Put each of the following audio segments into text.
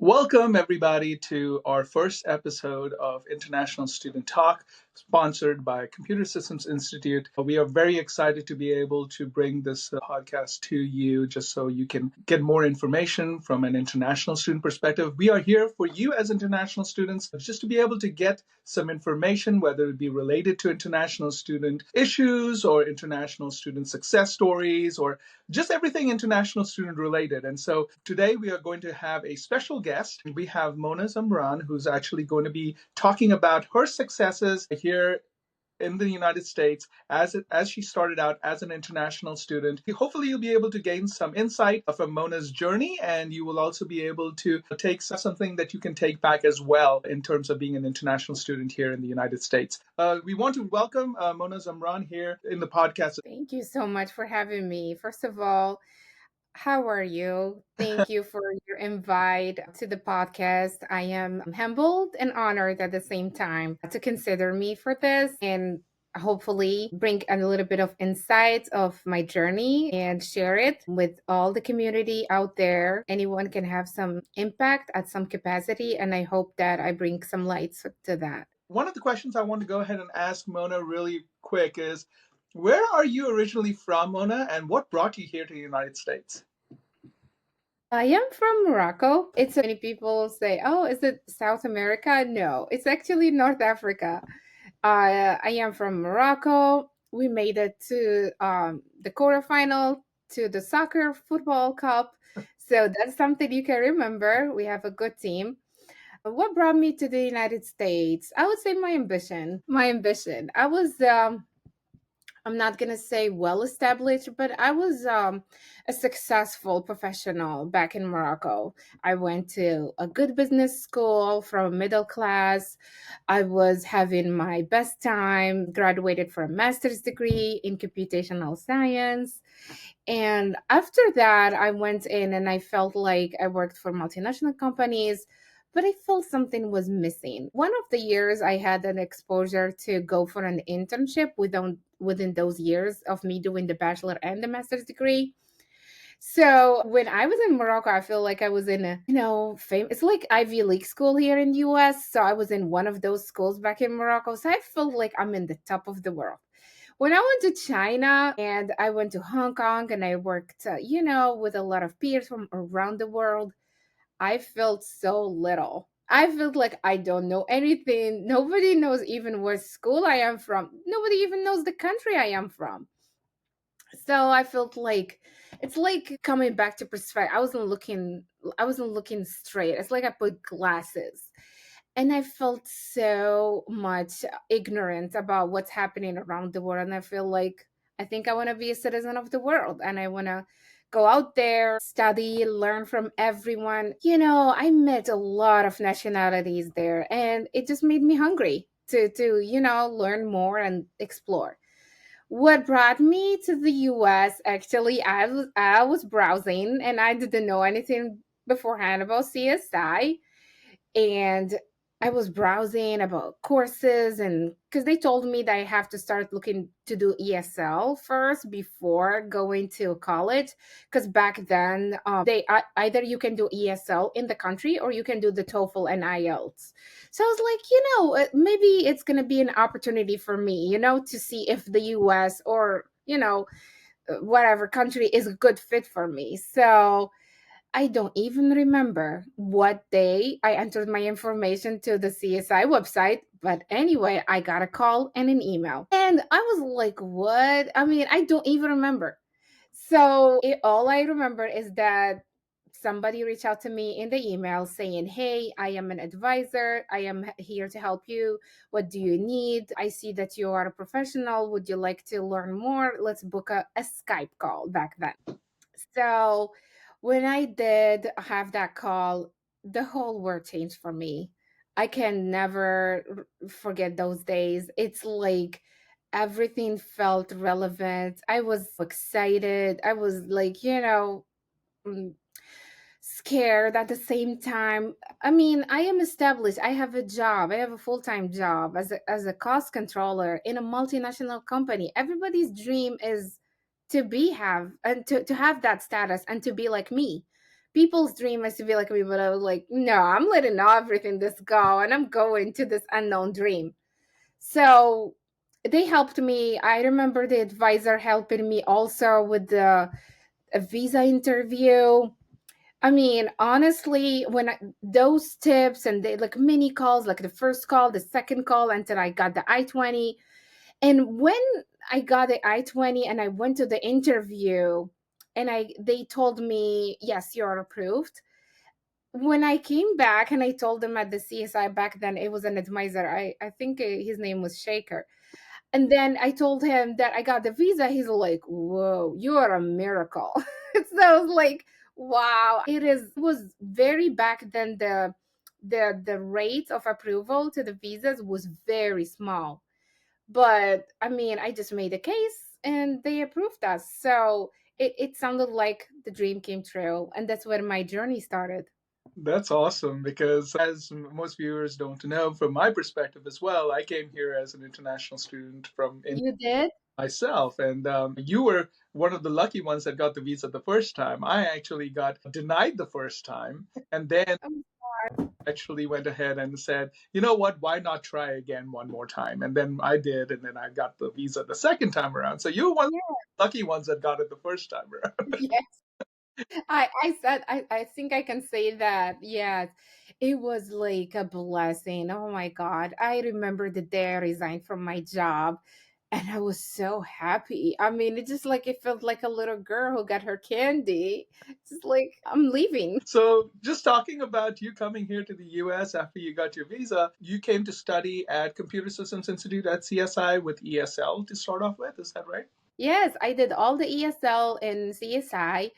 Welcome, everybody, to our first episode of International Student Talk, sponsored by Computer Systems Institute. We are very excited to be able to bring this podcast to you just so you can get more information from an international student perspective. We are here for you as international students, just to be able to get some information, whether it be related to international student issues or international student success stories or just everything international student related. And so today we are going to have a special guest. We have Mouna Zamran, who's actually going to be talking about her successes here in the United States as she started out as an international student. Hopefully, you'll be able to gain some insight from Mona's journey, and you will also be able to take something that you can take back as well in terms of being an international student here in the United States. We want to welcome Mona Zamran here in the podcast. Thank you so much for having me. First of all, how are you? Thank you for your invite to the podcast. I am humbled and honored at the same time to consider me for this and hopefully bring a little bit of insight of my journey and share it with all the community out there. Anyone can have some impact at some capacity, and I hope that I bring some lights to that. One of the questions I want to go ahead and ask Mona really quick is, where are you originally from, Mona, and what brought you here to the United States? I am from Morocco. It's many people say, "Oh, is it South America?" No, it's actually North Africa. I am from Morocco. We made it to the quarterfinal to the soccer football cup, so that's something you can remember. We have a good team. What brought me to the United States? I would say my ambition. My ambition. I'm not gonna say well established, but I was a successful professional back in Morocco. I went to a good business school from middle class. I was having my best time, graduated for a master's degree in computational science. And after that, I went in and I felt like I worked for multinational companies, but I felt something was missing. One of the years I had an exposure to go for an internship within those years of me doing the bachelor and the master's degree. So when I was in Morocco, I feel like I was in a, famous, it's like Ivy League school here in the US. So I was in one of those schools back in Morocco. So I felt like I'm in the top of the world. When I went to China and I went to Hong Kong and I worked, with a lot of peers from around the world, I felt so little. I felt like I don't know anything. Nobody knows even what school I am from. Nobody even knows the country I am from. So I felt like it's like coming back to perspective. I wasn't looking straight. It's like I put glasses. And I felt so much ignorant about what's happening around the world. And I feel like I think I want to be a citizen of the world and I want to go out there, study, learn from everyone. I met a lot of nationalities there and it just made me hungry to learn more and explore. What brought me to the US, actually, I was browsing and I didn't know anything beforehand about CSI, and I was browsing about courses, and because they told me that I have to start looking to do ESL first before going to college. Because back then, either you can do ESL in the country or you can do the TOEFL and IELTS. So I was like, maybe it's gonna be an opportunity for me, to see if the US or whatever country is a good fit for me. So I don't even remember what day I entered my information to the CSI website, but anyway, I got a call and an email. And I was like, what? I mean, I don't even remember. So all I remember is that somebody reached out to me in the email saying, "Hey, I am an advisor. I am here to help you. What do you need? I see that you are a professional. Would you like to learn more? Let's book a Skype call," back then. So when I did have that call, the whole world changed for me. I can never forget those days. It's like everything felt relevant. I was excited. I was like, mm, scared at the same time. I mean, I am established. I have a job. I have a full-time job as a cost controller in a multinational company. Everybody's dream is to have that status and to be like me. People's dream is to be like me, but I was like, no, I'm letting everything this go and I'm going to this unknown dream. So they helped me. I remember the advisor helping me also with the a visa interview. I mean, honestly, those tips and the like mini calls, like the first call, the second call until I got the I-20. And when I got the I-20 and I went to the interview and they told me, yes, you're approved. When I came back and I told them at the CSI back then, it was an advisor. I think his name was Shaker. And then I told him that I got the visa. He's like, "Whoa, you are a miracle." So I was like, "Wow, it was very back then the rate of approval to the visas was very small. But I mean, I just made a case and they approved us. So it sounded like the dream came true. And that's where my journey started. That's awesome because, as most viewers don't know, from my perspective as well, I came here as an international student from India You did? myself, and you were one of the lucky ones that got the visa the first time. I actually got denied the first time, and then Um, actually went ahead and said, you know what, why not try again one more time? And then I did, and then I got the visa the second time around. So you were one of yeah. the lucky ones that got it the first time around. Yes. I think I can say that. Yes. It was like a blessing. Oh my God. I remember the day I resigned from my job and I was so happy. I mean, it just like it felt like a little girl who got her candy. Just like I'm leaving. So, just talking about you coming here to the US after you got your visa, you came to study at Computer Systems Institute at CSI with ESL to start off with. Is that right? Yes, I did all the ESL in CSI.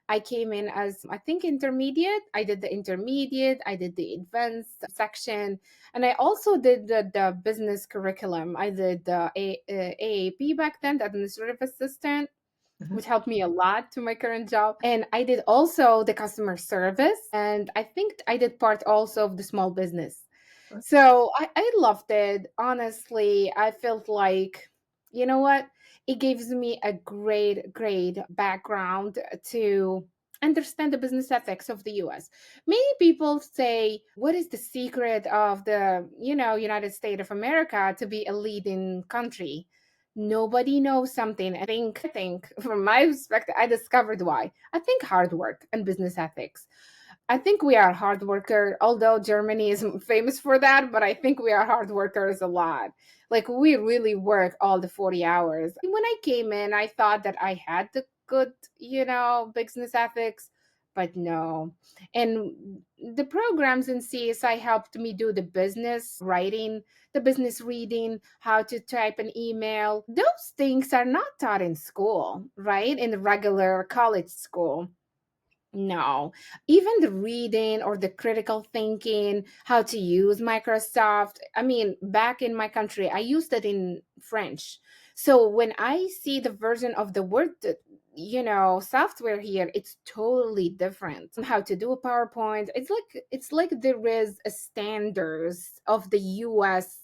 I came in as, I think, intermediate. I did the intermediate, I did the advanced section, and I also did the business curriculum. I did the AAP back then, the administrative assistant, Mhm. which helped me a lot to my current job. And I did also the customer service, and I think I did part also of the small business. So I loved it. Honestly, I felt like, you know what? It gives me a great background to understand the business ethics of the US. Many people say, what is the secret of the, United States of America to be a leading country? Nobody knows something. I think from my perspective, I discovered why. I think hard work and business ethics. I think we are hard worker, although Germany is famous for that, but I think we are hard workers a lot. Like we really work all the 40 hours. When I came in, I thought that I had the good, business ethics, but no. And the programs in CSI helped me do the business writing, the business reading, how to type an email. Those things are not taught in school, right? In the regular college school. No, even the reading or the critical thinking, how to use Microsoft. I mean, back in my country, I used it in French. So when I see the version of the Word, software here, it's totally different. How to do a PowerPoint. It's like there is a standards of the US,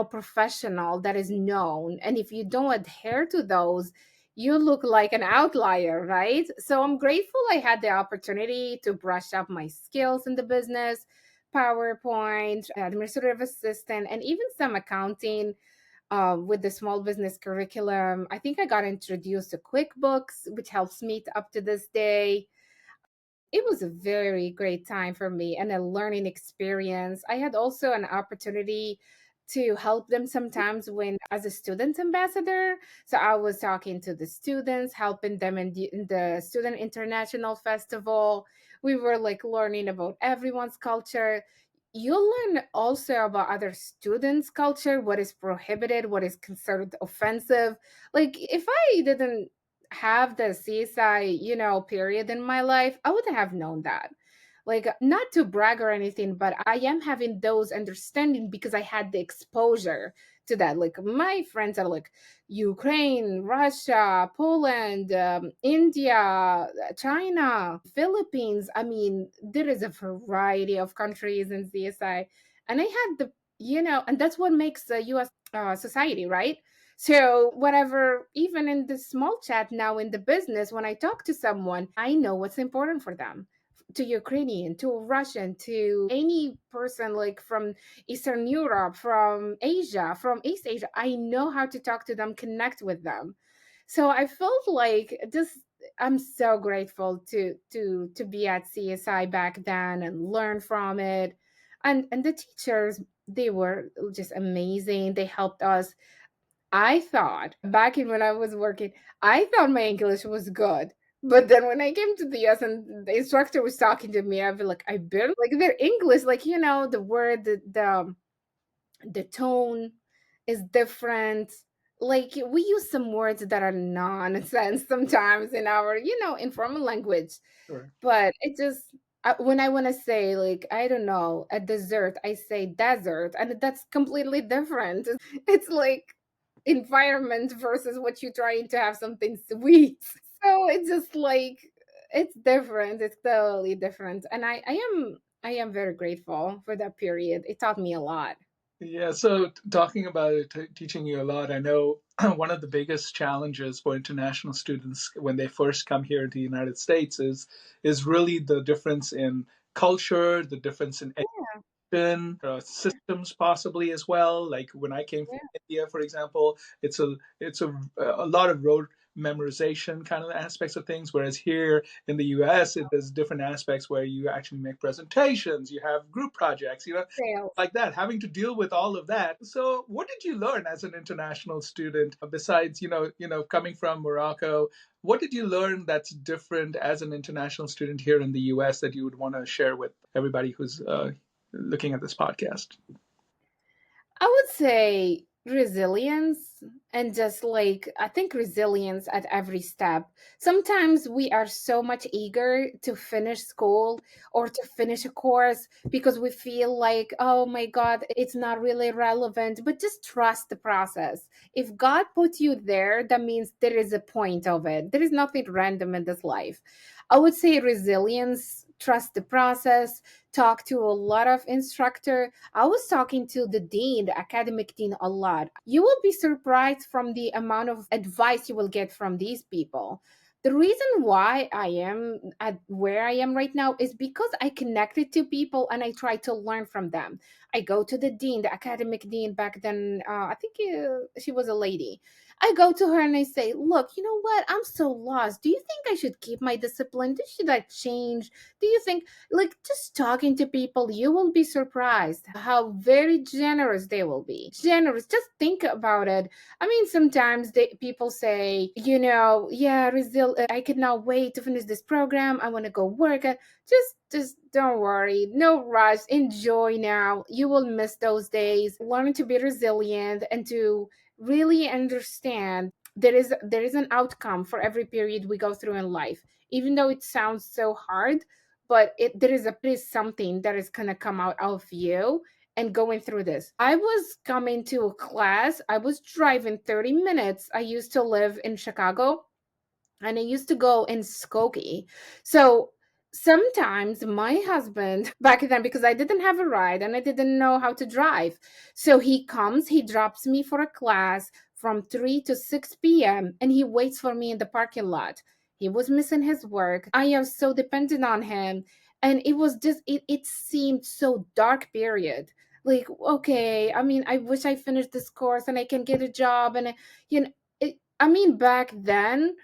professional that is known. And if you don't adhere to those, you look like an outlier, right? So I'm grateful I had the opportunity to brush up my skills in the business, PowerPoint, administrative assistant, and even some accounting with the small business curriculum. I think I got introduced to QuickBooks, which helps me up to this day. It was a very great time for me and a learning experience. I had also an opportunity to help them sometimes when as a student ambassador. So I was talking to the students, helping them in the Student International Festival. We were like learning about everyone's culture. You'll learn also about other students' culture, what is prohibited, what is considered offensive. Like if I didn't have the CSI, period in my life, I wouldn't have known that. Like, not to brag or anything, but I am having those understanding because I had the exposure to that. Like, my friends are like Ukraine, Russia, Poland, India, China, Philippines. I mean, there is a variety of countries in CSI. And I had and that's what makes the US society, right? So, whatever, even in the small chat now in the business, when I talk to someone, I know what's important for them. to Ukrainian, to Russian, to any person like from Eastern Europe, from Asia, from East Asia. I know how to talk to them, connect with them. So I felt like just I'm so grateful to be at CSI back then and learn from it. And the teachers, they were just amazing. They helped us. I thought back in when I was working, I thought my English was good. But then when I came to the US and the instructor was talking to me, I'd be like, I barely like their English, like the word, the tone is different. Like we use some words that are nonsense sometimes in our, informal language. Sure. But it just when I want to say like I don't know a dessert, I say desert, and that's completely different. It's like environment versus what you're trying to have something sweet. So it's just like it's different. It's totally different, and I am very grateful for that period. It taught me a lot. Yeah, so talking about it, teaching you a lot, I know one of the biggest challenges for international students when they first come here to the United States is really the difference in culture, the difference in Yeah, systems possibly as well. Like when I came from yeah, India, for example, it's a lot of road memorization kind of aspects of things. Whereas here in the US, there's different aspects where you actually make presentations, you have group projects, sales. like that, having to deal with all of that. So, what did you learn as an international student besides, coming from Morocco? What did you learn that's different as an international student here in the US that you would want to share with everybody who's looking at this podcast? I would say resilience, and just like I think resilience at every step. Sometimes we are so much eager to finish school or to finish a course because we feel like, oh my God, it's not really relevant, but just trust the process. If God put you there, that means there is a point of it. There is nothing random in this life. I would say resilience, trust the process, talk to a lot of instructor. I was talking to the dean, the academic dean, a lot. You will be surprised from the amount of advice you will get from these people. The reason why I am at where I am right now is because I connected to people and I try to learn from them. I go to the dean, the academic dean back then. I think she was a lady. I go to her and I say, "Look, you know what? I'm so lost. Do you think I should keep my discipline? Should I change? Do you think like just talking to people, you will be surprised how very generous they will be. Generous, just think about it. I mean, sometimes people say, yeah, I cannot wait to finish this program, I want to go work. Just don't worry, no rush, enjoy now. You will miss those days. Learn to be resilient and to really understand there is an outcome for every period we go through in life, even though it sounds so hard. But there is something that is going to come out of you and going through this. I was coming to a class, I was driving 30 minutes. I used to live in Chicago and I used to go in Skokie. So sometimes my husband back then, because I didn't have a ride and I didn't know how to drive, so he comes, he drops me for a class from 3 to 6 p.m. and he waits for me in the parking lot. He was missing his work. I am so dependent on him. And it was just it seemed so dark period. Like, okay, I mean, I wish I finished this course and I can get a job. And I mean, back then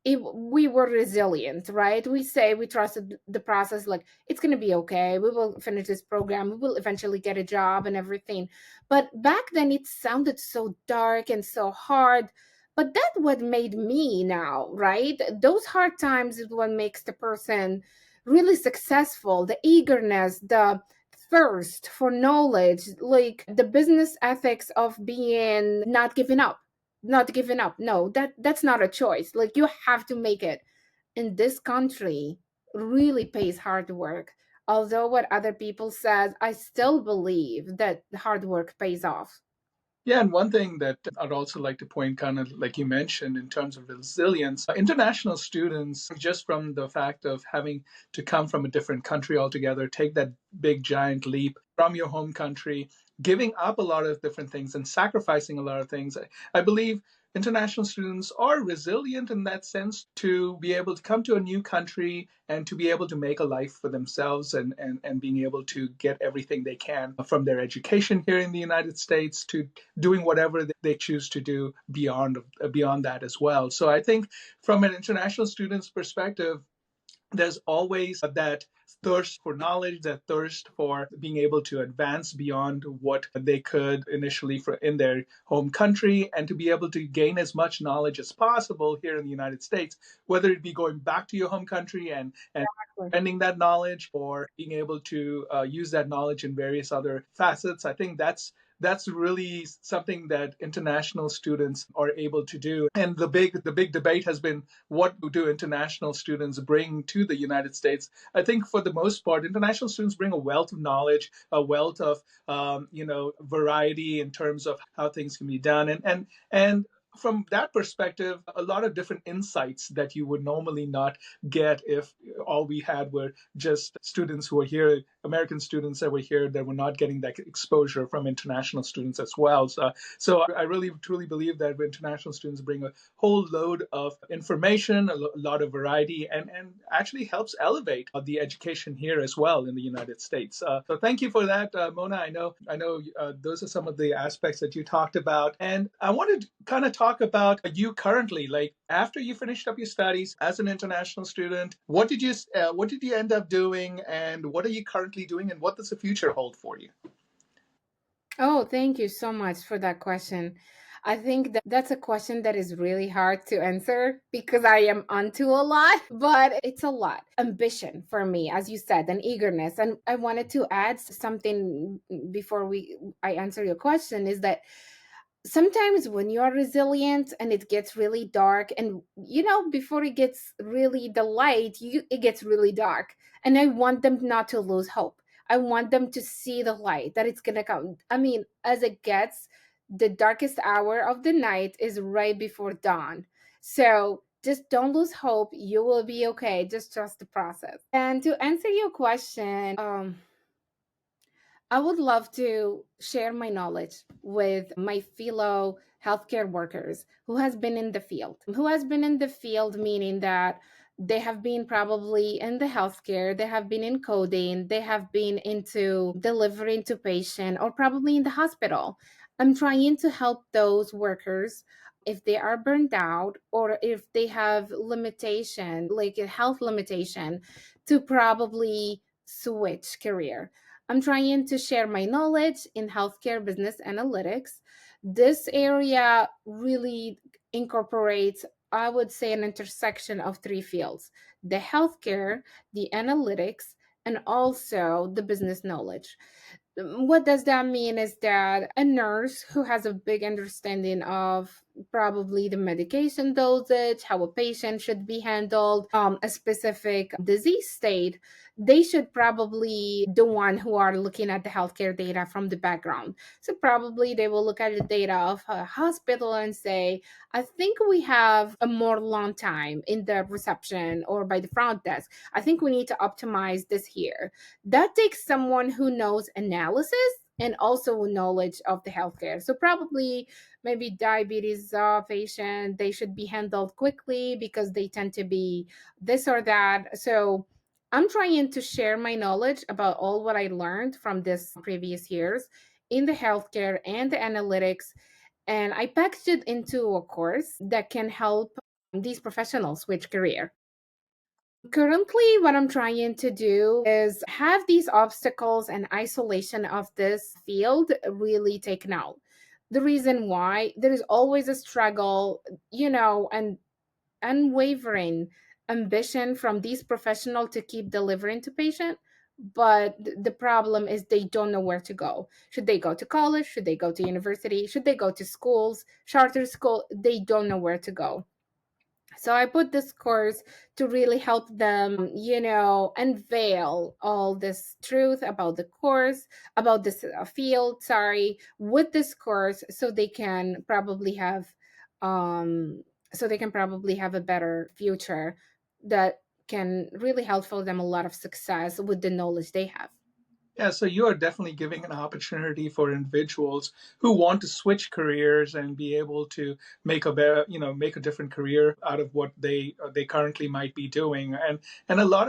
we were resilient, right? We say we trusted the process, like it's going to be okay, we will finish this program, we will eventually get a job and everything. But back then it sounded so dark and so hard. But that's what made me now, right? Those hard times is what makes the person really successful. The eagerness, the thirst for knowledge, like the business ethics of being not giving up. No, that's not a choice. Like you have to make it. In this country really pays hard work. Although what other people says, I still believe that hard work pays off. Yeah, and one thing that I'd also like to point, kind of like you mentioned, in terms of resilience, international students, just from the fact of having to come from a different country altogether, take that big giant leap from your home country, giving up a lot of different things and sacrificing a lot of things. I believe international students are resilient in that sense to be able to come to a new country and to be able to make a life for themselves, and being able to get everything they can from their education here in the United States to doing whatever they choose to do beyond that as well. So I think from an international student's perspective, there's always that thirst for knowledge, that thirst for being able to advance beyond what they could initially in their home country, and to be able to gain as much knowledge as possible here in the United States, whether it be going back to your home country and spending that knowledge, or being able to use that knowledge in various other facets. I think that's really something that international students are able to do. And the big debate has been, what do international students bring to the United States? I think for the most part, international students bring a wealth of knowledge, a wealth of variety in terms of how things can be done, and from that perspective, a lot of different insights that you would normally not get if all we had were just students who were here, American students that were here, that were not getting that exposure from international students as well. So I really truly believe that international students bring a whole load of information, lot of variety, and actually helps elevate the education here as well in the United States. So thank you for that, Mona. I know those are some of the aspects that you talked about, and I wanted to kind of talk about you currently. Like after you finished up your studies as an international student, what did you end up doing, and what are you currently doing, and what does the future hold for you? Oh, thank you so much for that question. I think that that's a question that is really hard to answer because I am onto a lot, but it's a lot. Ambition for me, as you said, and eagerness. And I wanted to add something before we I answer your question, is that sometimes when you're resilient and it gets really dark, and before it gets really the light, it gets really dark, and I want them not to lose hope. I want them to see the light, that it's gonna come. I mean, as it gets, the darkest hour of the night is right before dawn. So just don't lose hope. You will be okay. Just trust the process. And to answer your question, I would love to share my knowledge with my fellow healthcare workers who has been in the field, meaning that they have been probably in the healthcare, they have been in coding, they have been into delivering to patient, or probably in the hospital. I'm trying to help those workers if they are burned out, or if they have limitation, like a health limitation, to probably switch career. I'm trying to share my knowledge in healthcare business analytics. This area really incorporates, I would say, an intersection of three fields: the healthcare, the analytics, and also the business knowledge. What does that mean is that a nurse who has a big understanding of probably the medication dosage, how a patient should be handled, a specific disease state, they should probably the one who are looking at the healthcare data from the background. So probably they will look at the data of a hospital and say, I think we have a more long time in the reception or by the front desk. I think we need to optimize this here. That takes someone who knows analysis and also knowledge of the healthcare. So probably maybe diabetes patient, they should be handled quickly because they tend to be this or that. So I'm trying to share my knowledge about all what I learned from this previous years in the healthcare and the analytics, and I packaged it into a course that can help these professionals switch career. Currently, what I'm trying to do is have these obstacles and isolation of this field really taken out. The reason why, there is always a struggle, and unwavering ambition from these professionals to keep delivering to patient. But the problem is they don't know where to go. Should they go to college? Should they go to university? Should they go to schools, charter school? They don't know where to go. So I put this course to really help them, unveil all this truth about the course, about this field, sorry, with this course, so they can probably have, um, a better future that can really help for them a lot of success with the knowledge they have. Yeah, so you are definitely giving an opportunity for individuals who want to switch careers and be able to make a better, make a different career out of what they currently might be doing. And a lot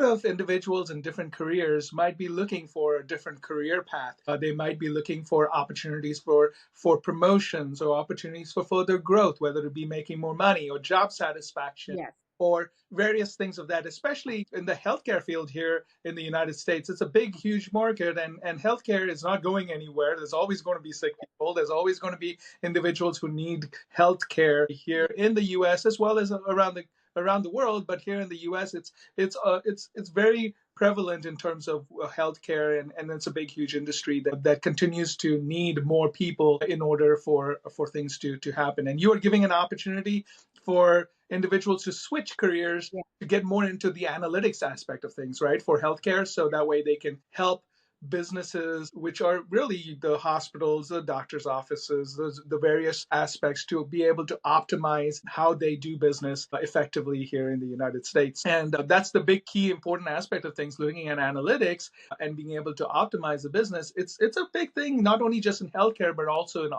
of individuals in different careers might be looking for a different career path. They might be looking for opportunities for promotions or opportunities for further growth, whether it be making more money or job satisfaction Yes. or various things of that, especially in the healthcare field here in the United States. It's a big, huge market, and healthcare is not going anywhere. There's always going to be sick people. There's always going to be individuals who need healthcare here in the U.S. as well as around the world. But here in the U.S., it's very prevalent in terms of healthcare, and it's a big, huge industry that continues to need more people in order for things to happen. And you are giving an opportunity for individuals to switch careers Yeah. to get more into the analytics aspect of things, right, for healthcare. So that way they can help businesses, which are really the hospitals, the doctors' offices, the various aspects, to be able to optimize how they do business effectively here in the United States. And that's the big key important aspect of things, looking at analytics and being able to optimize the business. It's a big thing, not only just in healthcare, but also in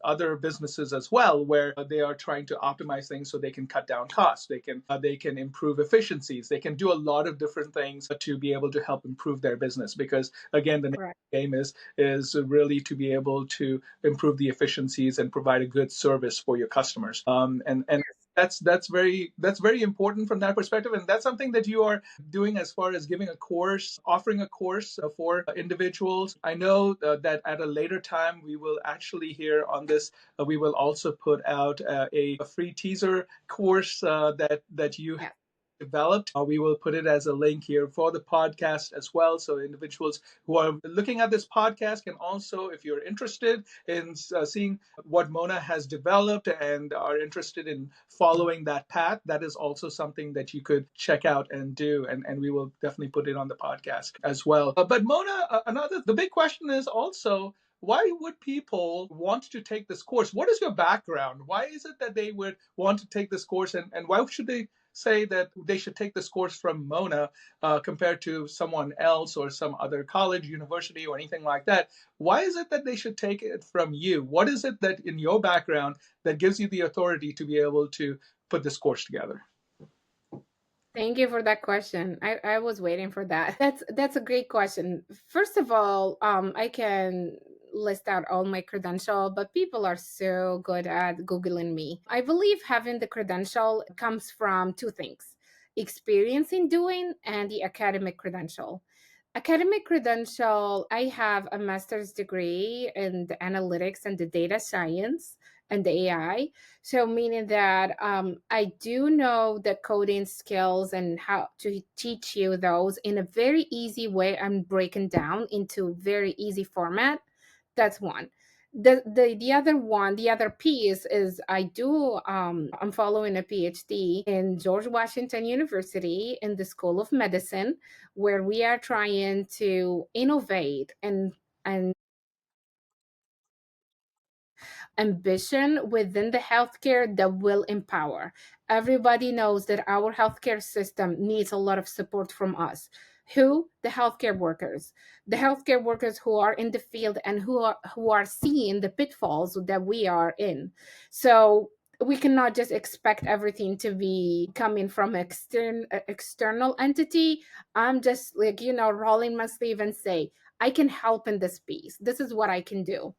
other businesses as well, where they are trying to optimize things so they can cut down costs, they can improve efficiencies, they can do a lot of different things to be able to help improve their business. Because again, the name Correct. of the game is really to be able to improve the efficiencies and provide a good service for your customers. And that's very important from that perspective, and that's something that you are doing as far as giving a course, offering a course for individuals. I know that at a later time we will actually hear on this. We will also put out a free teaser course that you Yeah. developed. We will put it as a link here for the podcast as well. So individuals who are looking at this podcast can also, if you're interested in seeing what Mona has developed and are interested in following that path, that is also something that you could check out and do. And we will definitely put it on the podcast as well. But Mona, the big question is also, why would people want to take this course? What is your background? Why is it that they would want to take this course, and why should they say that they should take this course from Mona compared to someone else or some other college, university, or anything like that? Why is it that they should take it from you? What is it that in your background that gives you the authority to be able to put this course together? Thank you for that question. I was waiting for that. That's a great question. First of all, I can list out all my credential, but people are so good at Googling me. I believe having the credential comes from two things: experience in doing and the academic credential. Academic credential, I have a master's degree in the analytics and the data science and the AI. So, meaning that I do know the coding skills and how to teach you those in a very easy way and breaking down into very easy format. That's one. The other one, the other piece is I'm following a PhD in George Washington University in the School of Medicine, where we are trying to innovate and ambition within the healthcare that will empower. Everybody knows that our healthcare system needs a lot of support from us. Who? The healthcare workers. The healthcare workers who are in the field and who are seeing the pitfalls that we are in. So we cannot just expect everything to be coming from external entity. I'm just like, rolling my sleeve and say, I can help in this piece. This is what I can do.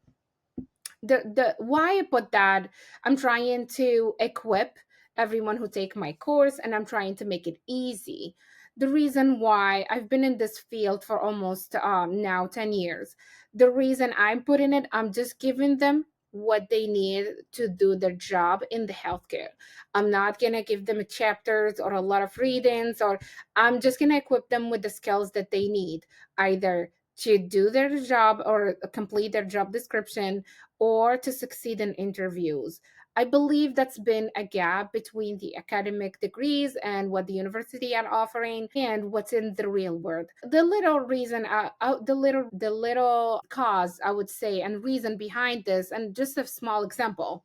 The why I put that, I'm trying to equip everyone who take my course, and I'm trying to make it easy. The reason why I've been in this field for almost now 10 years, the reason I'm putting it, I'm just giving them what they need to do their job in the healthcare. I'm not gonna give them chapters or a lot of readings, or I'm just gonna equip them with the skills that they need, either to do their job or complete their job description, or to succeed in interviews. I believe that's been a gap between the academic degrees and what the university are offering and what's in the real world. The little reason, the little cause I would say and reason behind this, and just a small example.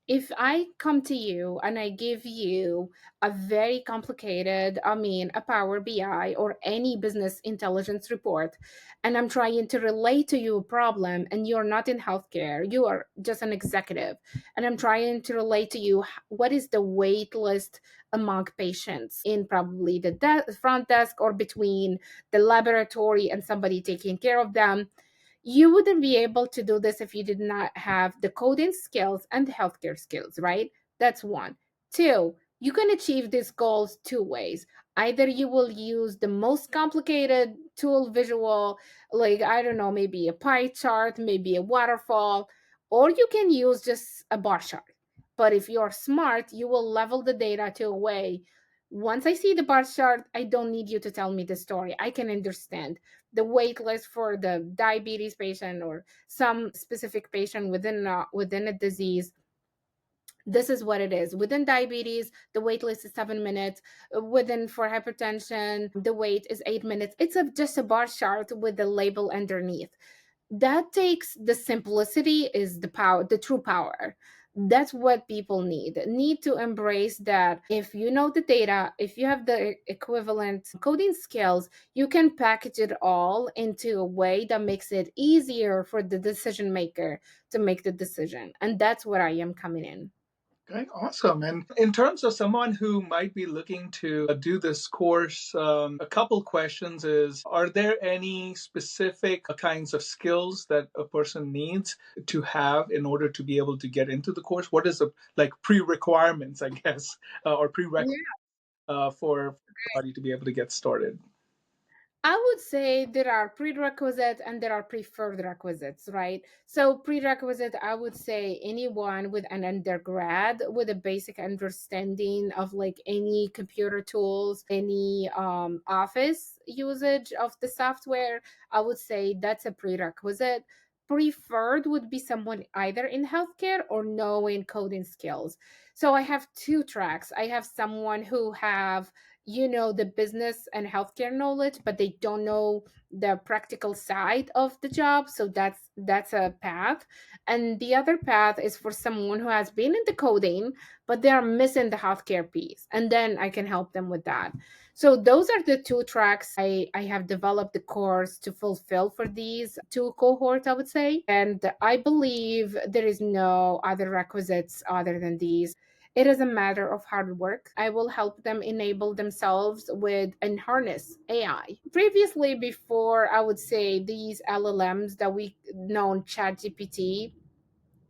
if I come to you and I give you a very complicated, I mean, a Power BI or any business intelligence report, and I'm trying to relate to you a problem, and you're not in healthcare, you are just an executive, and I'm trying to relate to you what is the wait list among patients in probably the front desk or between the laboratory and somebody taking care of them. You wouldn't be able to do this if you did not have the coding skills and the healthcare skills, right? That's one. Two, you can achieve these goals two ways. Either you will use the most complicated tool visual, like, I don't know, maybe a pie chart, maybe a waterfall, or you can use just a bar chart. But if you're smart, you will level the data to a way. Once I see the bar chart, I don't need you to tell me the story. I can understand the wait list for the diabetes patient or some specific patient within a disease. This is what it is. Within diabetes, the wait list is 7 minutes. Within for hypertension, the wait is 8 minutes. It's just a bar chart with the label underneath. That takes the simplicity is the power, the true power. That's what people need to embrace, that if you know the data, if you have the equivalent coding skills, you can package it all into a way that makes it easier for the decision maker to make the decision. And that's where I am coming in. Okay, awesome. And in terms of someone who might be looking to do this course, a couple questions is, are there any specific kinds of skills that a person needs to have in order to be able to get into the course? What is the like pre-requirements, I guess, or prerequisites for somebody to be able to get started? I would say there are prerequisites and there are preferred requisites, right? So, prerequisite, I would say anyone with an undergrad with a basic understanding of like any computer tools, any office usage of the software, I would say that's a prerequisite. Preferred would be someone either in healthcare or knowing coding skills. So I have two tracks. I have someone who have, the business and healthcare knowledge, but they don't know the practical side of the job. So that's a path. And the other path is for someone who has been in the coding, but they are missing the healthcare piece, and then I can help them with that. So those are the two tracks I have developed the course to fulfill for these two cohorts, I would say. And I believe there is no other requisites other than these. It is a matter of hard work. I will help them enable themselves with and harness AI. Previously, before, I would say these LLMs that we known ChatGPT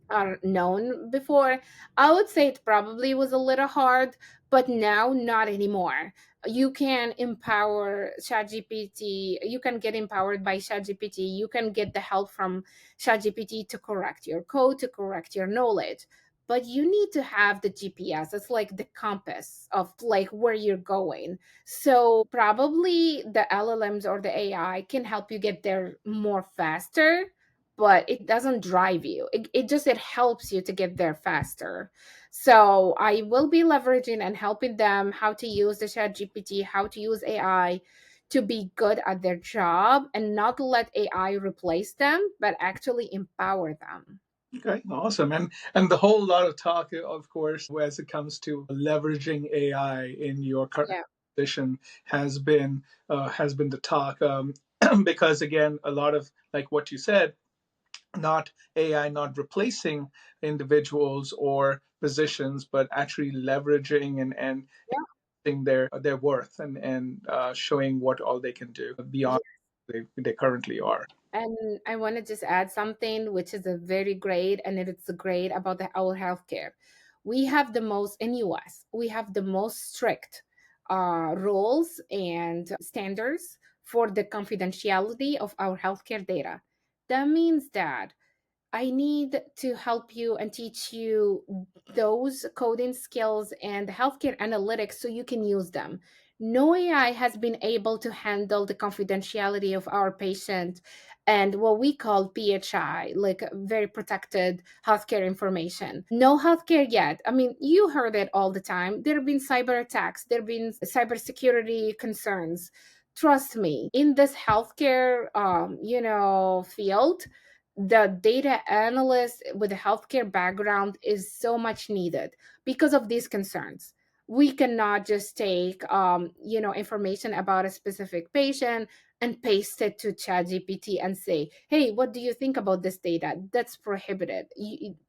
are known before, I would say it probably was a little hard, but now not anymore. You can empower ChatGPT, you can get empowered by ChatGPT, you can get the help from ChatGPT to correct your code, to correct your knowledge. But you need to have the GPS. It's like the compass of like where you're going. So probably the LLMs or the AI can help you get there more faster, but it doesn't drive you. It helps you to get there faster. So I will be leveraging and helping them how to use the chat GPT, how to use AI to be good at their job and not let AI replace them, but actually empower them. Okay, awesome. And the whole lot of talk, of course, as it comes to leveraging AI in your current Yeah. position has been the talk. Because again, a lot of like what you said, not AI not replacing individuals or positions, but actually leveraging and seeing their worth and showing what all they can do beyond Yeah. they currently are. And I want to just add something which is a very great, and it's great about our healthcare. We have the most in US. We have the most strict rules and standards for the confidentiality of our healthcare data. That means that I need to help you and teach you those coding skills and healthcare analytics so you can use them. No AI has been able to handle the confidentiality of our patient and what we call PHI, like very protected healthcare information. No healthcare yet. I mean, you heard it all the time. There have been cyber attacks, there have been cybersecurity concerns. Trust me, in this healthcare field, the data analyst with a healthcare background is so much needed because of these concerns. We cannot just take information about a specific patient and paste it to ChatGPT and say, hey, what do you think about this data? That's prohibited.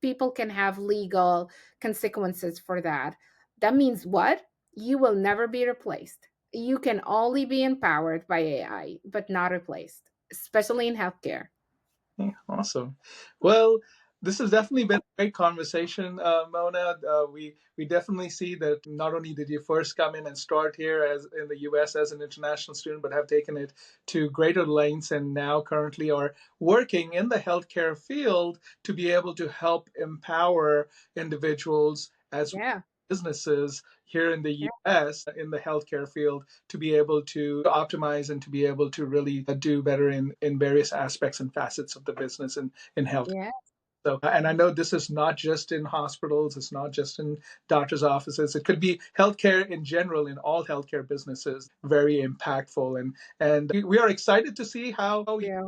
People can have legal consequences for that. That means what? You will never be replaced. You can only be empowered by AI, but not replaced, especially in healthcare. Yeah, awesome. Well, this has definitely been a great conversation, Mona. We definitely see that not only did you first come in and start here as in the U.S. as an international student, but have taken it to greater lengths and now currently are working in the healthcare field to be able to help empower individuals as Yeah. businesses here in the US in the healthcare field to be able to optimize and to be able to really do better in various aspects and facets of the business and in health. Yeah. So, and I know this is not just in hospitals, it's not just in doctors' offices. It could be healthcare in general, in all healthcare businesses, very impactful. And we are excited to see how Yeah.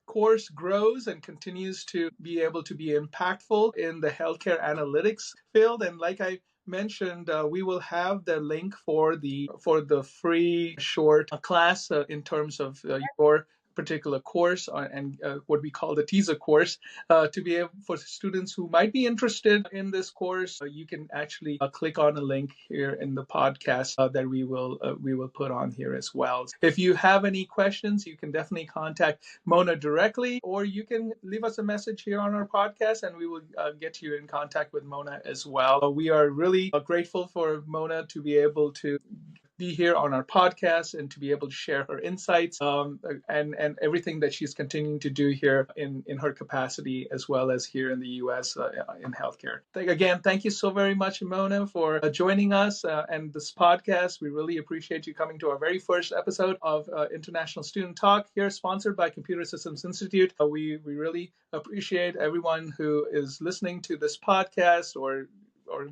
course grows and continues to be able to be impactful in the healthcare analytics field. And like I mentioned, we will have the link for the free short class in terms of your particular course and what we call the teaser course to be able for students who might be interested in this course. You can actually click on a link here in the podcast that we will put on here as well. If you have any questions, you can definitely contact Mona directly, or you can leave us a message here on our podcast and we will get you in contact with Mona as well. We are really grateful for Mona to be able to be here on our podcast and to be able to share her insights and everything that she's continuing to do here in her capacity as well as here in the U.S. In healthcare. Again, thank you so very much, Mona, for joining us and this podcast. We really appreciate you coming to our very first episode of International Student Talk here, sponsored by Computer Systems Institute. We really appreciate everyone who is listening to this podcast or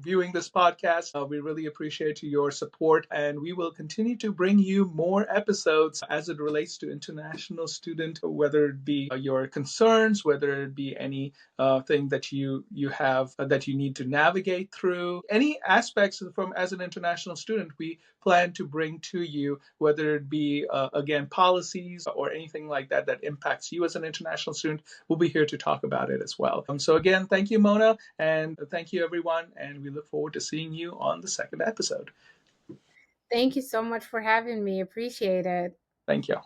viewing this podcast. We really appreciate your support, and we will continue to bring you more episodes as it relates to international student, whether it be your concerns, whether it be any thing that you have that you need to navigate through, any aspects from as an international student. We plan to bring to you, whether it be again policies or anything like that that impacts you as an international student. We'll be here to talk about it as well. So again, thank you, Mona, and thank you, everyone. And we look forward to seeing you on the second episode. Thank you so much for having me. Appreciate it. Thank you.